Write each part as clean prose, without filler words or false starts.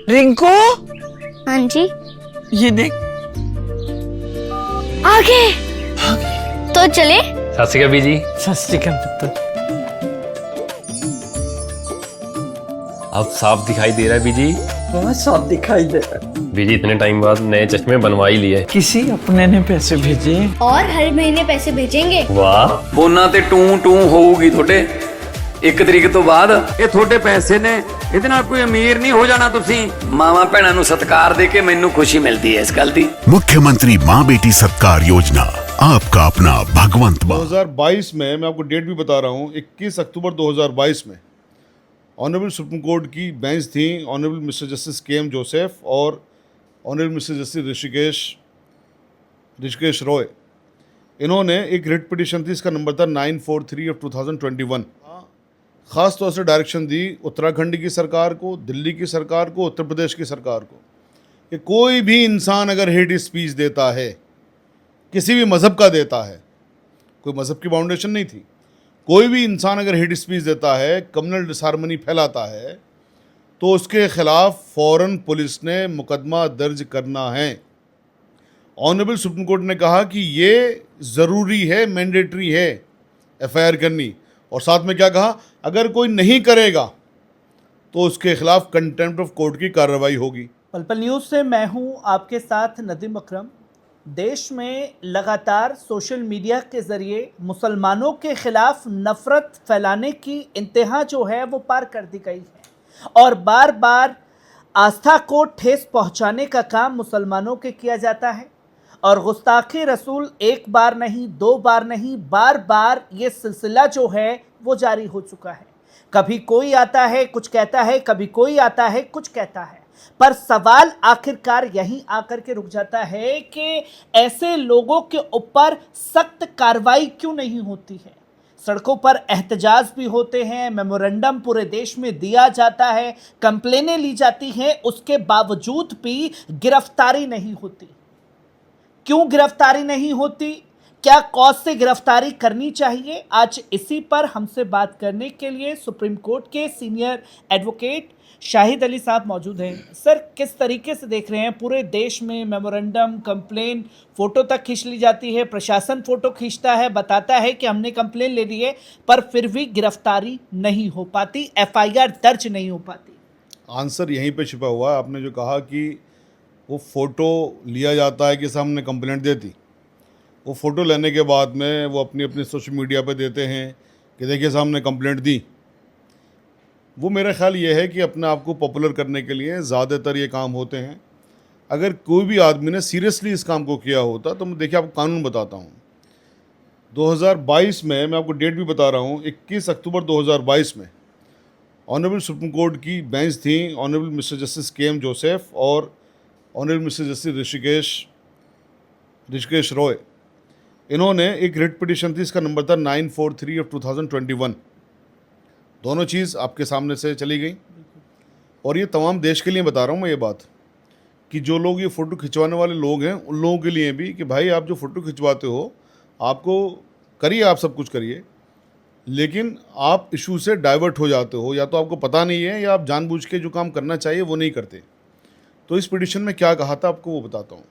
रिंकू, हाँ जी। ये देख। आगे तो चले। सत श्री अकाल बीजी। सत श्री अकाल पुत्र। अब साफ दिखाई दे रहा है बीजी। बहुत साफ दिखाई दे रहा है। बीजी इतने टाइम बाद नए चश्मे बनवा ही लिए। किसी अपने ने पैसे भेजे और हर महीने पैसे भेजेंगे। वाह। ਫੋਨਾਂ ਤੇ ਟੂ ਟੂ ਹੋਊਗੀ ਤੁਹਾਡੇ 1 ਤਰੀਕ ਤੋਂ ਬਾਅਦ। ਇਹ ਤੁਹਾਡੇ ਪੈਸੇ ਨੇ, ਇਹਦੇ ਨਾਲ ਕੋਈ ਅਮੀਰ ਨਹੀਂ ਹੋ ਜਾਣਾ ਤੁਸੀਂ। ਮਾਵਾਂ ਭੈਣਾਂ ਨੂੰ ਸਤਿਕਾਰ ਦੇ ਕੇ ਮੈਨੂੰ ਖੁਸ਼ੀ ਮਿਲਦੀ ਹੈ ਇਸ ਗੱਲ ਦੀ। मुख्यमंत्री माँ बेटी सत्कार योजना, आपका अपना भगवंत माँ। 2022 में मैं आपको डेट भी बता रहा हूँ, 21 अक्टूबर 2022 में ऑनरेबल सुप्रीम कोर्ट की बेंच थी, ऑनरेबल मिस्टर जस्टिस के एम जोसेफ और honourable mister justice Rishikesh Roy. इन्होंने एक रिट पिटिशन थी, इसका नंबर था 943 ऑफ 2021। ख़ास तौर से डायरेक्शन दी उत्तराखंड की सरकार को, दिल्ली की सरकार को, उत्तर प्रदेश की सरकार को कि कोई भी इंसान अगर हेट स्पीच देता है, किसी भी मज़हब का देता है, कोई मज़हब की फाउंडेशन नहीं थी, कोई भी इंसान अगर हेट स्पीच देता है, कम्युनल डिसहार्मनी फैलाता है, तो उसके ख़िलाफ़ फ़ौरन पुलिस ने मुकदमा दर्ज करना है। ऑनरेबल सुप्रीम कोर्ट ने कहा कि ये ज़रूरी है, मैंडेटरी है एफआईआर करनी, और साथ में क्या कहा, अगर कोई नहीं करेगा तो उसके खिलाफ कंटेम्प्ट ऑफ कोर्ट की कार्रवाई होगी। पल पल न्यूज़ से मैं हूं आपके साथ नदीम अकरम। देश में लगातार सोशल मीडिया के ज़रिए मुसलमानों के ख़िलाफ़ नफ़रत फैलाने की इंतहा जो है वो पार कर दी गई है, और बार बार आस्था को ठेस पहुंचाने का काम मुसलमानों के किया जाता है। और गुस्ताखी रसूल एक बार नहीं, 2 बार नहीं, बार बार ये सिलसिला जो है वो जारी हो चुका है। कभी कोई आता है कुछ कहता है, कभी कोई आता है कुछ कहता है, पर सवाल आखिरकार यहीं आकर के रुक जाता है कि ऐसे लोगों के ऊपर सख्त कार्रवाई क्यों नहीं होती है। सड़कों पर एहतजाज भी होते हैं, मेमोरेंडम पूरे देश में दिया जाता है, कंप्लेनें ली जाती हैं, उसके बावजूद भी गिरफ्तारी नहीं होती। क्यों गिरफ्तारी नहीं होती, क्या कॉज से गिरफ्तारी करनी चाहिए, आज इसी पर हमसे बात करने के लिए सुप्रीम कोर्ट के सीनियर एडवोकेट शाहिद अली साहब मौजूद हैं। सर, किस तरीके से देख रहे हैं, पूरे देश में मेमोरेंडम, कंप्लेन, फ़ोटो तक खींच ली जाती है, प्रशासन फ़ोटो खींचता है, बताता है कि हमने कंप्लेन ले ली है, पर फिर भी गिरफ्तारी नहीं हो पाती, एफआईआर दर्ज नहीं हो पाती। आंसर यहीं पे छिपा हुआ है। आपने जो कहा कि वो फ़ोटो लिया जाता है कि साहब हमने कंप्लेंट दे दी, वो फ़ोटो लेने के बाद में वो अपनी अपनी सोशल मीडिया पे देते हैं कि देखिए साहब हमने कंप्लेंट दी। वो मेरा ख्याल ये है कि अपने आप को पॉपुलर करने के लिए ज़्यादातर ये काम होते हैं। अगर कोई भी आदमी ने सीरियसली इस काम को किया होता तो मैं देखिए आपको कानून बताता हूँ। 2022 में मैं आपको डेट भी बता रहा हूँ, 21 अक्टूबर 2022 में ऑनरेबल सुप्रीम कोर्ट की बेंच थी, ऑनरेबल मिस्टर जस्टिस के एम जोसेफ और honourable mister justice Rishikesh Roy. इन्होंने एक रिट पिटिशन थी, इसका नंबर था 943 ऑफ 2021। दोनों चीज़ आपके सामने से चली गई, और ये तमाम देश के लिए बता रहा हूँ मैं ये बात कि जो लोग ये फ़ोटो खिंचवाने वाले लोग हैं उन लोगों के लिए भी कि भाई आप जो फ़ोटो खिंचवाते हो, आपको करिए, आप सब कुछ करिए, लेकिन आप इशू से डाइवर्ट हो जाते हो, या तो आपको पता नहीं है या आप जानबूझ के जो काम करना चाहिए वो नहीं करते। तो इस पिटिशन में क्या कहा था आपको वो बताता हूँ।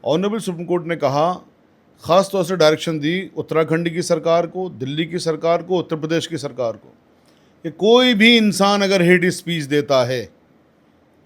ऑनरेबल सुप्रीम कोर्ट ने कहा, ख़ास तौर से डायरेक्शन दी उत्तराखंड की सरकार को, दिल्ली की सरकार को, उत्तर प्रदेश की सरकार को कि कोई भी इंसान अगर हेट स्पीच देता है,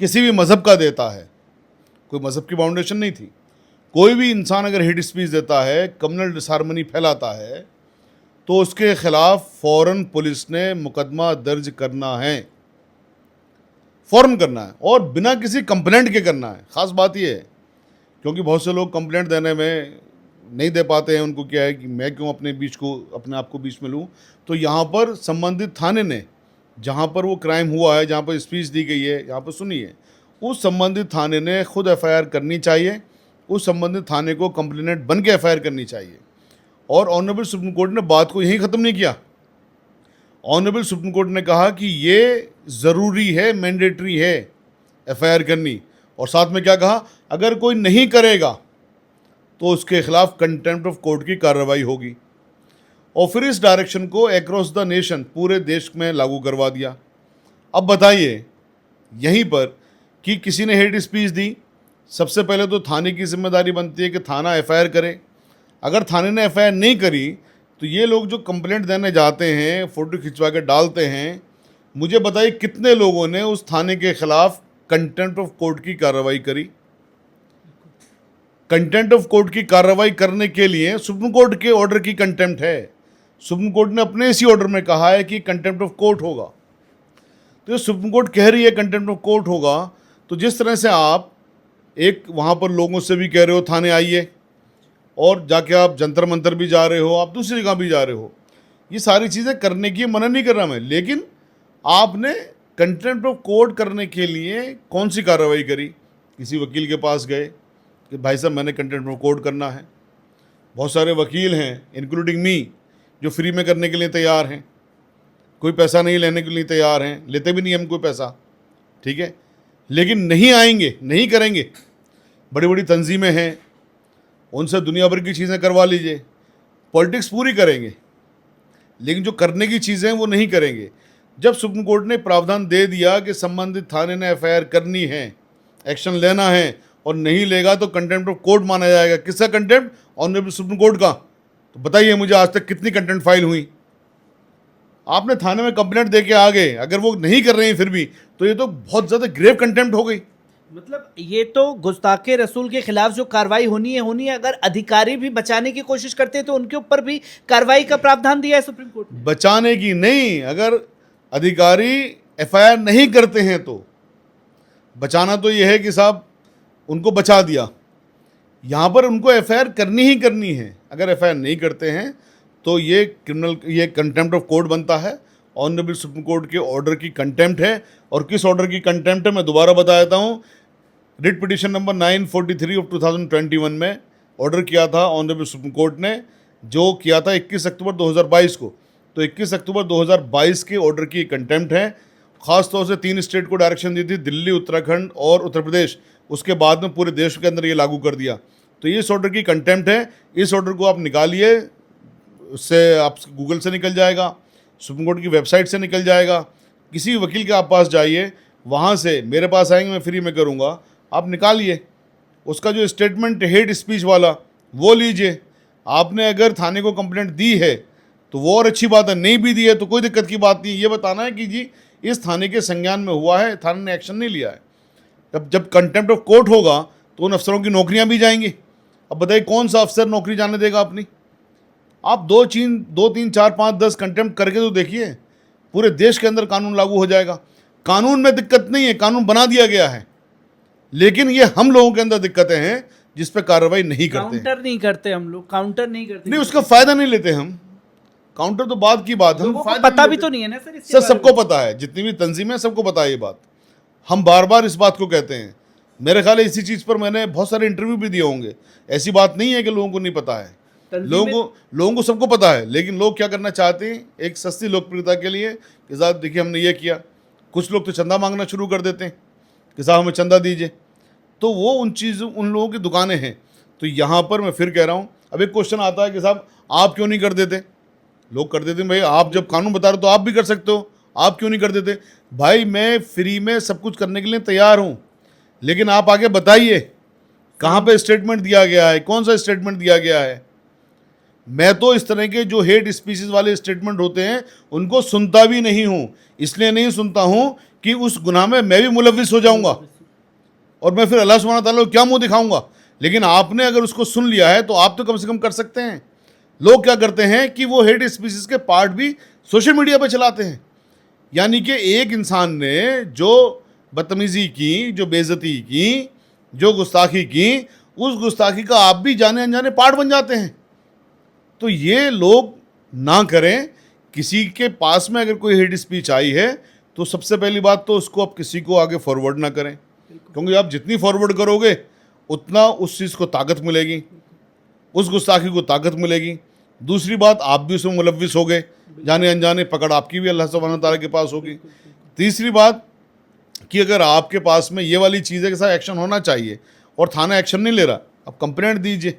किसी भी मज़हब का देता है, कोई मज़हब की फाउंडेशन नहीं थी, कोई भी इंसान अगर हेट स्पीच देता है, कम्युनल डिसहार्मनी फैलाता है, तो उसके ख़िलाफ़ फ़ौरन पुलिस ने मुकदमा दर्ज करना है, फ़ौरन करना है, और बिना किसी कंप्लेंट के करना है। ख़ास बात यह है क्योंकि बहुत से लोग कंप्लेंट देने में नहीं दे पाते हैं, उनको क्या है कि मैं क्यों अपने आप को बीच में लूँ। तो यहाँ पर संबंधित थाने ने, जहाँ पर वो क्राइम हुआ है, जहाँ पर स्पीच दी गई है, यहाँ पर सुनिए, उस संबंधित थाने ने खुद एफआईआर करनी चाहिए, उस संबंधित थाने को कंप्लेनेंट बन के एफआईआर करनी चाहिए। और ऑनरेबल सुप्रीम कोर्ट ने बात को यहीं ख़त्म नहीं किया। ऑनरेबल सुप्रीम कोर्ट ने कहा कि ये ज़रूरी है, मैंडेटरी है एफआईआर करनी, और साथ में क्या कहा, अगर कोई नहीं करेगा तो उसके खिलाफ कंटेम्प्ट ऑफ कोर्ट की कार्रवाई होगी। और फिर इस डायरेक्शन को अक्रॉस द नेशन, पूरे देश में लागू करवा दिया। अब बताइए यहीं पर कि किसी ने हेट स्पीच दी, सबसे पहले तो थाने की जिम्मेदारी बनती है कि थाना एफआईआर करे। अगर थाने ने एफआईआर नहीं करी तो ये लोग जो कंप्लेंट देने जाते हैं, फ़ोटो खिंचवा के डालते हैं, मुझे बताइए कितने लोगों ने उस थाने के खिलाफ कंटेम्प्ट ऑफ कोर्ट की कार्रवाई करी। कंटेम्प्ट ऑफ कोर्ट की कार्रवाई करने के लिए सुप्रीम कोर्ट के ऑर्डर की कंटेम्प्ट है। सुप्रीम कोर्ट ने अपने इसी ऑर्डर में कहा है कि कंटेम्प्ट ऑफ कोर्ट होगा। तो ये सुप्रीम कोर्ट कह रही है कंटेम्प्ट ऑफ कोर्ट होगा, तो जिस तरह से आप एक वहाँ पर लोगों से भी कह रहे हो थाने आइए, और जाके आप जंतर मंतर भी जा रहे हो, आप दूसरी जगह भी जा रहे हो, ये सारी चीज़ें करने की मना नहीं कर रहा मैं, लेकिन आपने कंटेम्प्ट ऑफ कोर्ट करने के लिए कौन सी कार्रवाई करी? किसी वकील के पास गए कि भाई साहब मैंने कंटेम्प्ट ऑफ कोर्ट करना है। बहुत सारे वकील हैं इंक्लूडिंग मी जो फ्री में करने के लिए तैयार हैं, कोई पैसा नहीं लेने के लिए तैयार हैं, लेते भी नहीं हम कोई पैसा, ठीक है, लेकिन नहीं आएंगे, नहीं करेंगे। बड़ी बड़ी तंजीमें हैं, उनसे दुनिया भर की चीज़ें करवा लीजिए, पॉलिटिक्स पूरी करेंगे, लेकिन जो करने की चीज़ें वो नहीं करेंगे। जब सुप्रीम कोर्ट ने प्रावधान दे दिया कि संबंधित थाने ने एफआईआर करनी है, एक्शन लेना है, और नहीं लेगा तो कंटेम्प्ट ऑफ कोर्ट माना जाएगा। किसका कंटेम्प्ट? ऑनरेबल सुप्रीम कोर्ट का। तो बताइए मुझे आज तक कितनी कंटेम्प्ट फाइल हुई? आपने थाने में कंप्लेंट दे के आ गए, अगर वो नहीं कर रहे हैं फिर भी, तो ये तो बहुत ज़्यादा ग्रेव कंटेम्प्ट हो गई। मतलब ये तो गुस्ताखे रसूल के खिलाफ जो कार्रवाई होनी है। अगर अधिकारी भी बचाने की कोशिश करते हैं तो उनके ऊपर भी कार्रवाई का प्रावधान दिया है सुप्रीम कोर्ट ने। बचाने की नहीं, अगर अधिकारी एफआईआर नहीं करते हैं तो बचाना तो ये है कि साहब उनको बचा दिया। यहाँ पर उनको एफआईआर करनी ही करनी है। अगर एफआईआर नहीं करते हैं तो ये ये कंटेम्प्ट ऑफ कोर्ट बनता है। ऑनरेबल सुप्रीम कोर्ट के ऑर्डर की कंटेम्प्ट है। और किस ऑर्डर की कंटेम्प्ट है मैं दोबारा बता देता हूँ। रिट पिटिशन नंबर 943 ऑफ 2021 में ऑर्डर किया था ऑनरेबल सुप्रीम कोर्ट ने, जो किया था 21 अक्टूबर 2022 को। तो 21 अक्टूबर 2022 के ऑर्डर की कंटेम्प्ट है। ख़ास तौर से 3 स्टेट को डायरेक्शन दी थी, दिल्ली, उत्तराखंड और उत्तर प्रदेश। उसके बाद में पूरे देश के अंदर ये लागू कर दिया। तो ये इस ऑर्डर की कंटेम्प्ट है। इस ऑर्डर को आप निकालिए, उससे आप गूगल से निकल जाएगा, सुप्रीम कोर्ट की वेबसाइट से निकल जाएगा। किसी वकील के आप पास जाइए, वहाँ से मेरे पास आएंगे, मैं फ्री में करूँगा, आप निकालिए उसका जो स्टेटमेंट हेट स्पीच वाला वो लीजिए। आपने अगर थाने को कंप्लेंट दी है तो वो और अच्छी बात है, नहीं भी दी है तो कोई दिक्कत की बात नहीं। ये बताना है कि जी इस थाने के संज्ञान में हुआ है, थाने ने एक्शन नहीं लिया है। जब कंटेम्प्ट ऑफ कोर्ट होगा तो उन अफसरों की नौकरियां भी जाएंगी। अब बताइए कौन सा अफसर नौकरी जाने देगा अपनी? आप 2, 3, 4, 5, 10 कंटेम्प्ट करके तो देखिए, पूरे देश के अंदर कानून लागू हो जाएगा। कानून में दिक्कत नहीं है, कानून बना दिया गया है, लेकिन ये हम लोगों के अंदर दिक्कतें हैं जिस पे कार्रवाई नहीं करते। काउंटर नहीं करते हम लोग, काउंटर नहीं करते। नहीं, उसका फायदा नहीं लेते हम। काउंटर तो बात की बात है, हम फायदा पता नहीं भी लेते। तो नहीं है ना सर, सर सबको पता है, जितनी भी तंजीमें सबको पता है ये बात। हम बार बार इस बात को कहते हैं। मेरे ख्याल है इसी चीज़ पर मैंने बहुत सारे इंटरव्यू भी दिए होंगे। ऐसी बात नहीं है कि लोगों को नहीं पता है, लोगों को सबको पता है। लेकिन लोग क्या करना चाहते हैं, एक सस्ती लोकप्रियता के लिए कि साहब देखिए हमने ये किया। कुछ लोग तो चंदा मांगना शुरू कर देते हैं कि साहब हमें चंदा दीजिए, तो वो उन लोगों की दुकानें हैं। तो यहाँ पर मैं फिर कह रहा हूँ, अब एक क्वेश्चन आता है कि साहब आप क्यों नहीं कर देते? लोग कर देते हैं। भाई आप जब कानून बता रहे हो तो आप भी कर सकते हो, आप क्यों नहीं कर देते? भाई मैं फ्री में सब कुछ करने के लिए तैयार हूँ, लेकिन आप आगे बताइए कहाँ पे स्टेटमेंट दिया गया है, कौन सा स्टेटमेंट दिया गया है। मैं तो इस तरह के जो हेट स्पीसीज वाले स्टेटमेंट होते हैं उनको सुनता भी नहीं हूँ। इसलिए नहीं सुनता हूँ कि उस गुनाह में मैं भी मुलविस हो जाऊँगा और मैं फिर अल्लाह सुब्हानहू तआला को क्या मुँह दिखाऊँगा। लेकिन आपने अगर उसको सुन लिया है तो आप तो कम से कम कर सकते हैं। लोग क्या करते हैं कि वो हेट स्पीसीज के पार्ट भी सोशल मीडिया पर चलाते हैं। यानी कि एक इंसान ने जो बदतमीज़ी की, जो बेइज्जती की, जो गुस्ताखी की, उस गुस्ताखी का आप भी जाने अनजाने पार्ट बन जाते हैं। तो ये लोग ना करें। किसी के पास में अगर कोई हेट स्पीच आई है तो सबसे पहली बात तो उसको आप किसी को आगे फॉरवर्ड ना करें, क्योंकि आप जितनी फॉरवर्ड करोगे उतना उस चीज़ को ताकत मिलेगी, उस गुस्ताखी को ताकत मिलेगी। दूसरी बात, आप भी उसमें मुलविस हो गए, जाने अनजाने पकड़ आपकी भी अल्लाह सुब्हानहू तआला के पास होगी। तीसरी बात कि अगर आपके पास में ये वाली चीज़ें के साथ एक्शन होना चाहिए और थाना एक्शन नहीं ले रहा, अब कंप्लेंट दीजिए।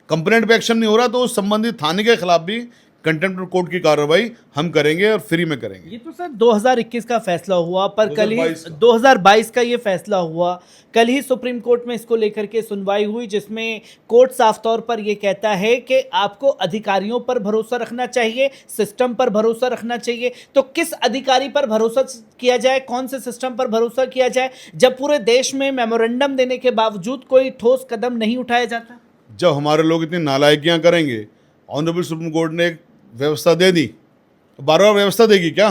कंप्लेंट पे एक्शन नहीं हो रहा तो उस संबंधित थाने के खिलाफ भी कंटेम्प्ट ऑफ कोर्ट की कार्रवाई हम करेंगे और फ्री में करेंगे। ये तो सर 2021 का फैसला हुआ, पर कल ही 2022 का। 2022 का ये फैसला हुआ। कल ही सुप्रीम कोर्ट में इसको लेकर के सुनवाई हुई, जिसमें कोर्ट साफ तौर पर ये कहता है कि आपको अधिकारियों पर भरोसा रखना चाहिए, सिस्टम पर भरोसा रखना चाहिए। तो किस अधिकारी पर भरोसा किया जाए, कौन से सिस्टम पर भरोसा किया जाए, जब पूरे देश में मेमोरेंडम देने के बावजूद कोई ठोस कदम नहीं उठाया जाता? जब हमारे लोग इतनी नालायकियां करेंगे, ऑनरेबल सुप्रीम कोर्ट ने एक व्यवस्था दे दी, तो बार बार व्यवस्था देगी क्या?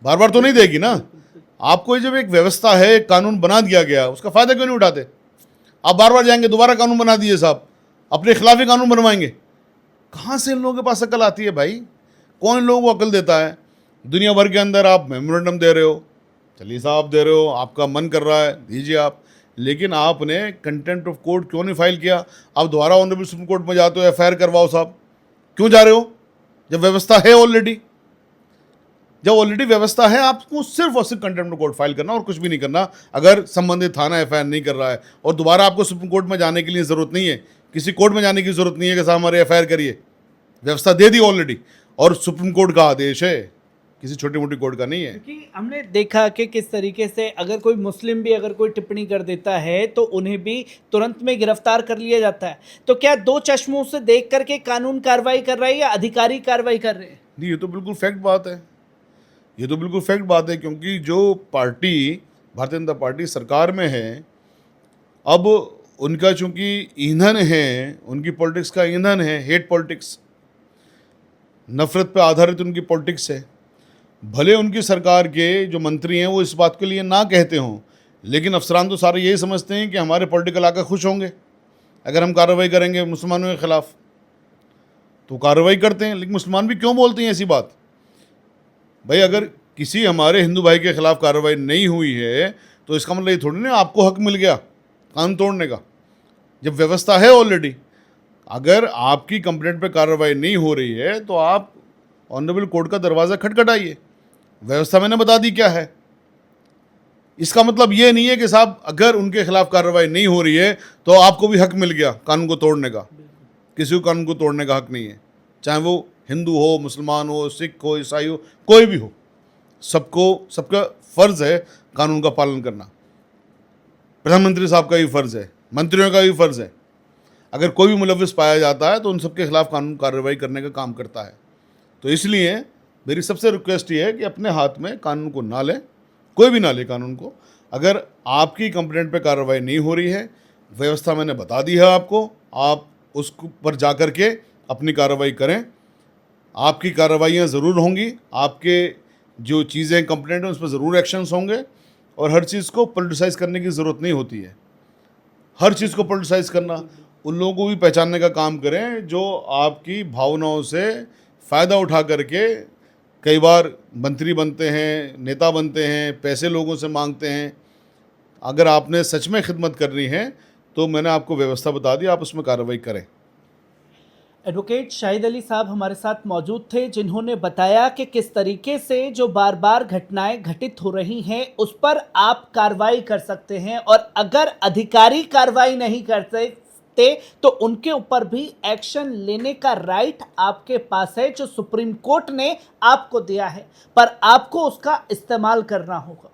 बार बार तो नहीं देगी ना। आपको जब एक व्यवस्था है, एक कानून बना दिया गया, उसका फायदा क्यों नहीं उठाते? आप बार बार जाएंगे, दोबारा कानून बना दिए साहब, अपने खिलाफ ही कानून बनवाएंगे। कहाँ से इन लोगों के पास अकल आती है भाई? कौन इन लोगों को अकल देता है? दुनिया भर के अंदर आप मेमोरेंडम दे रहे हो, चलिए साहब दे रहे हो, आपका मन कर रहा है दीजिए आप, लेकिन आपने कंटेम्प्ट ऑफ कोर्ट क्यों नहीं फाइल किया? आप दोबारा ऑनरेबल सुप्रीम कोर्ट में जाते हो, एफआईआर करवाओ साहब। क्यों जा रहे हो जब व्यवस्था है ऑलरेडी? जब ऑलरेडी व्यवस्था है, आपको सिर्फ और सिर्फ कंटेम्प्ट ऑफ कोर्ट फाइल करना और कुछ भी नहीं करना। अगर संबंधित थाना एफआईआर नहीं कर रहा है और दोबारा आपको सुप्रीम कोर्ट में जाने के लिए ज़रूरत नहीं है, किसी कोर्ट में जाने की ज़रूरत नहीं है कि साहब हमारे एफआईआर करिए, व्यवस्था दे दी ऑलरेडी, और सुप्रीम कोर्ट का आदेश है, किसी छोटी मोटी कोर्ट का नहीं है। क्योंकि हमने देखा कि किस तरीके से अगर कोई मुस्लिम भी अगर कोई टिप्पणी कर देता है तो उन्हें भी तुरंत में गिरफ्तार कर लिया जाता है। तो क्या दो चश्मों से देख करके कानून कार्रवाई कर रहा है या अधिकारी कार्रवाई कर रहे हैं? नहीं, ये तो बिल्कुल फैक्ट बात है, ये तो बिल्कुल फैक्ट बात है, क्योंकि जो पार्टी भारतीय जनता पार्टी सरकार में है, अब उनका चूंकि ईंधन है, उनकी पॉलिटिक्स का ईंधन है हेट पॉलिटिक्स, नफरत पे आधारित उनकी पॉलिटिक्स है। भले उनकी सरकार के जो मंत्री हैं वो इस बात के लिए ना कहते हों, लेकिन अफसरान तो सारे यही समझते हैं कि हमारे पॉलिटिकल आका खुश होंगे अगर हम कार्रवाई करेंगे मुसलमानों के ख़िलाफ़, तो कार्रवाई करते हैं। लेकिन मुसलमान भी क्यों बोलते हैं ऐसी बात? भाई अगर किसी हमारे हिंदू भाई के ख़िलाफ़ कार्रवाई नहीं हुई है तो इसका मतलब ये थोड़ी ना आपको हक मिल गया कानून तोड़ने का, जब व्यवस्था है ऑलरेडी। अगर आपकी कंप्लेंट पे कार्रवाई नहीं हो रही है तो आप ऑनरेबल कोर्ट का दरवाज़ा खटखटाइए, व्यवस्था मैंने बता दी क्या है। इसका मतलब ये नहीं है कि साहब अगर उनके खिलाफ कार्रवाई नहीं हो रही है तो आपको भी हक मिल गया कानून को तोड़ने का। किसी को कानून को तोड़ने का हक नहीं है, चाहे वो हिंदू हो, मुसलमान हो, सिख हो, ईसाई हो, कोई भी हो, सबका फ़र्ज़ है कानून का पालन करना। प्रधानमंत्री साहब का भी फ़र्ज़ है, मंत्रियों का भी फ़र्ज़ है। अगर कोई भी मुलविस पाया जाता है तो उन सबके खिलाफ कानून कार्रवाई करने का काम करता है। तो इसलिए मेरी सबसे रिक्वेस्ट ये है कि अपने हाथ में कानून को ना लें, कोई भी ना ले कानून को। अगर आपकी कंप्लेंट पे कार्रवाई नहीं हो रही है, व्यवस्था मैंने बता दी है आपको, आप उस पर जा कर के अपनी कार्रवाई करें। आपकी कार्रवाइयाँ ज़रूर होंगी, आपके जो चीज़ें कंप्लेंट हैं उस पर ज़रूर एक्शंस होंगे, और हर चीज़ को पॉलिटिसाइज़ करने की ज़रूरत नहीं होती है। हर चीज़ को पॉलिटिसाइज़ करना, उन लोगों को भी पहचानने का काम करें जो आपकी भावनाओं से फ़ायदा उठा करके कई बार मंत्री बनते हैं, नेता बनते हैं, पैसे लोगों से मांगते हैं। अगर आपने सच में खिदमत करनी है तो मैंने आपको व्यवस्था बता दी, आप उसमें कार्रवाई करें। एडवोकेट शाहिद अली साहब हमारे साथ मौजूद थे, जिन्होंने बताया कि किस तरीके से जो बार बार घटनाएं घटित हो रही हैं उस पर आप कार्रवाई कर सकते हैं, और अगर अधिकारी कार्रवाई नहीं करते तो उनके ऊपर भी एक्शन लेने का राइट आपके पास है, जो सुप्रीम कोर्ट ने आपको दिया है, पर आपको उसका इस्तेमाल करना होगा।